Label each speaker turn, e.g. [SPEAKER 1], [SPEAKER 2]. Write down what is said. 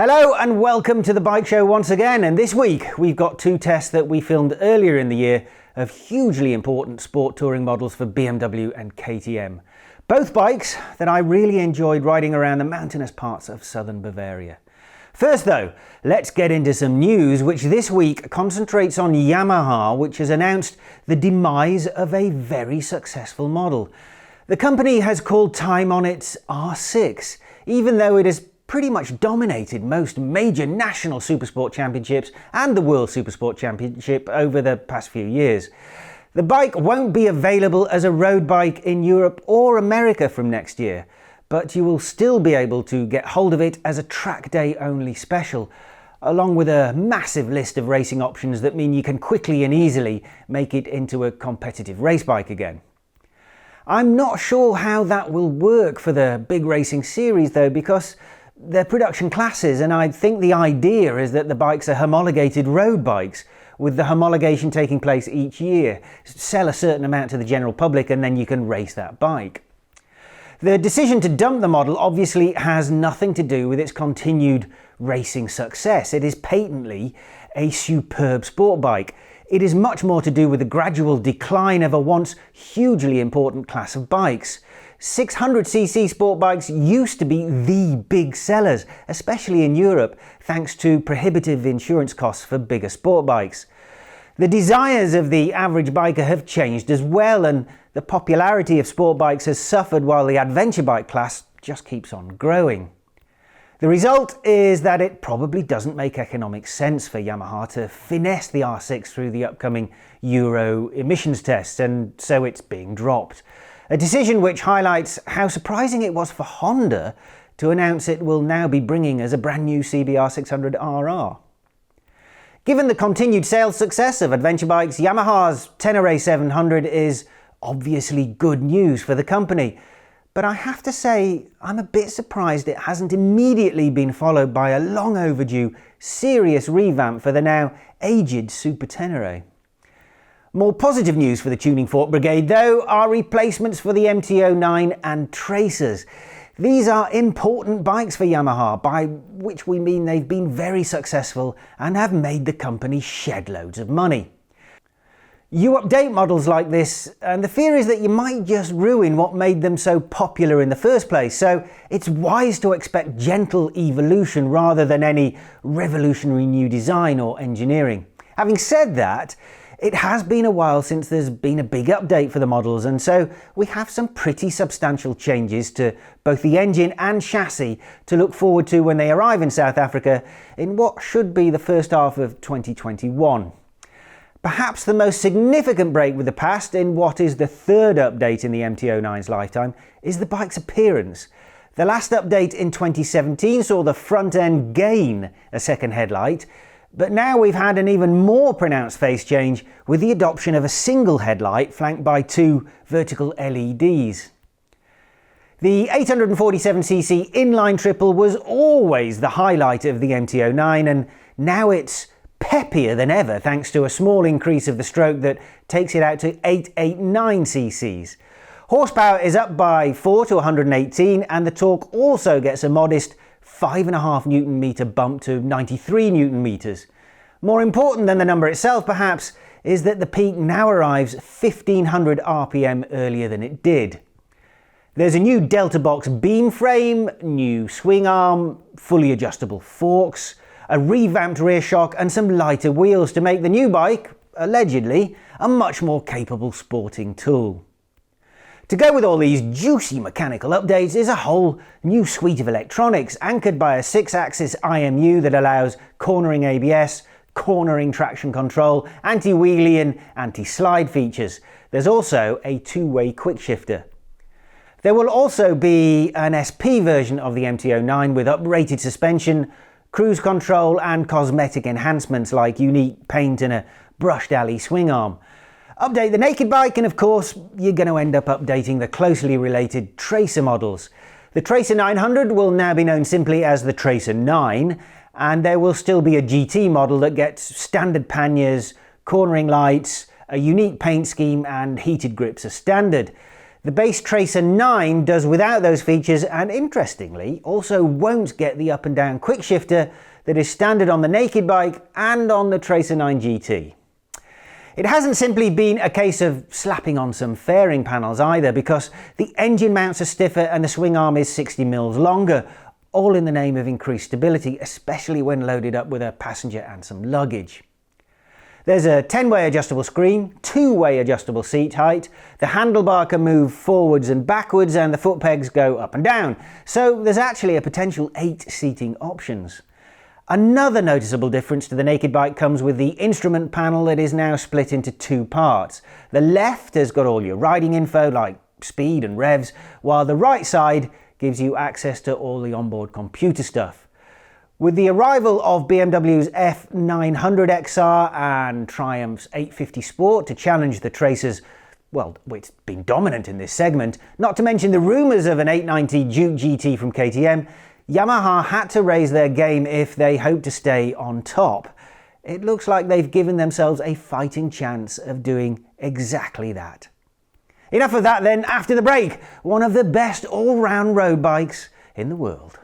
[SPEAKER 1] Hello and welcome to the Bike Show once again, and this week we've got two tests that we filmed earlier in the year of hugely important sport touring models for BMW and KTM. Both bikes that I really enjoyed riding around the mountainous parts of southern Bavaria. First though, let's get into some news which this week concentrates on Yamaha, which has announced the demise of a very successful model. The company has called time on its R6, even though it has pretty much dominated most major national supersport championships and the World Supersport Championship over the past few years. The bike won't be available as a road bike in Europe or America from next year, but you will still be able to get hold of it as a track day only special, along with a massive list of racing options that mean you can quickly and easily make it into a competitive race bike again. I'm not sure how that will work for the big racing series though, because they're production classes, and I think the idea is that the bikes are homologated road bikes, with the homologation taking place each year. Sell a certain amount to the general public and then you can race that bike. The decision to dump the model obviously has nothing to do with its continued racing success. It is patently a superb sport bike. It is much more to do with the gradual decline of a once hugely important class of bikes. 600cc sport bikes used to be the big sellers, especially in Europe, thanks to prohibitive insurance costs for bigger sport bikes. The desires of the average biker have changed as well, and the popularity of sport bikes has suffered while the adventure bike class just keeps on growing. The result is that it probably doesn't make economic sense for Yamaha to finesse the R6 through the upcoming Euro emissions tests, and so it's being dropped. A decision which highlights how surprising it was for Honda to announce it will now be bringing as a brand new CBR 600RR. Given the continued sales success of adventure bikes, Yamaha's Tenere 700 is obviously good news for the company. But I have to say, I'm a bit surprised it hasn't immediately been followed by a long overdue, serious revamp for the now aged Super Tenere. More positive news for the Tuning Fork Brigade though are replacements for the MT-09 and Tracers. These are important bikes for Yamaha, by which we mean they've been very successful and have made the company shed loads of money. You update models like this and the fear is that you might just ruin what made them so popular in the first place, so it's wise to expect gentle evolution rather than any revolutionary new design or engineering. Having said that, it has been a while since there's been a big update for the models, and so we have some pretty substantial changes to both the engine and chassis to look forward to when they arrive in South Africa in what should be the first half of 2021. Perhaps the most significant break with the past in what is the third update in the MT-09's lifetime is the bike's appearance. The last update in 2017 saw the front end gain a second headlight, but now we've had an even more pronounced face change with the adoption of a single headlight flanked by two vertical LEDs. The 847cc inline triple was always the highlight of the MT-09, and now it's peppier than ever thanks to a small increase of the stroke that takes it out to 889ccs. Horsepower is up by 4 to 118, and the torque also gets a modest 5.5 Nm bump to 93 Nm. More important than the number itself perhaps is that the peak now arrives 1500 RPM earlier than it did. There's a new Delta Box beam frame, new swing arm, fully adjustable forks, a revamped rear shock and some lighter wheels to make the new bike, allegedly, a much more capable sporting tool. To go with all these juicy mechanical updates is a whole new suite of electronics anchored by a 6-axis IMU that allows cornering ABS, cornering traction control, anti-wheelie and anti-slide features. There's also a two-way quick shifter. There will also be an SP version of the MT-09 with uprated suspension, cruise control and cosmetic enhancements like unique paint and a brushed alley swing arm. Update the naked bike and of course you're going to end up updating the closely related Tracer models. The Tracer 900 will now be known simply as the Tracer 9, and there will still be a GT model that gets standard panniers, cornering lights, a unique paint scheme and heated grips as standard. The base Tracer 9 does without those features and, interestingly, also won't get the up and down quick shifter that is standard on the naked bike and on the Tracer 9 GT. It hasn't simply been a case of slapping on some fairing panels either, because the engine mounts are stiffer and the swing arm is 60mm longer, all in the name of increased stability, especially when loaded up with a passenger and some luggage. There's a 10-way adjustable screen, 2-way adjustable seat height, the handlebar can move forwards and backwards, and the foot pegs go up and down, so there's actually a potential 8 seating options. Another noticeable difference to the naked bike comes with the instrument panel that is now split into 2 parts. The left has got all your riding info like speed and revs, while the right side gives you access to all the onboard computer stuff. With the arrival of BMW's F900 XR and Triumph's 850 Sport to challenge the Tracer's, well, it's been dominant in this segment, not to mention the rumours of an 890 Duke GT from KTM, Yamaha had to raise their game if they hope to stay on top. It looks like they've given themselves a fighting chance of doing exactly that. Enough of that then, after the break, one of the best all-round road bikes in the world.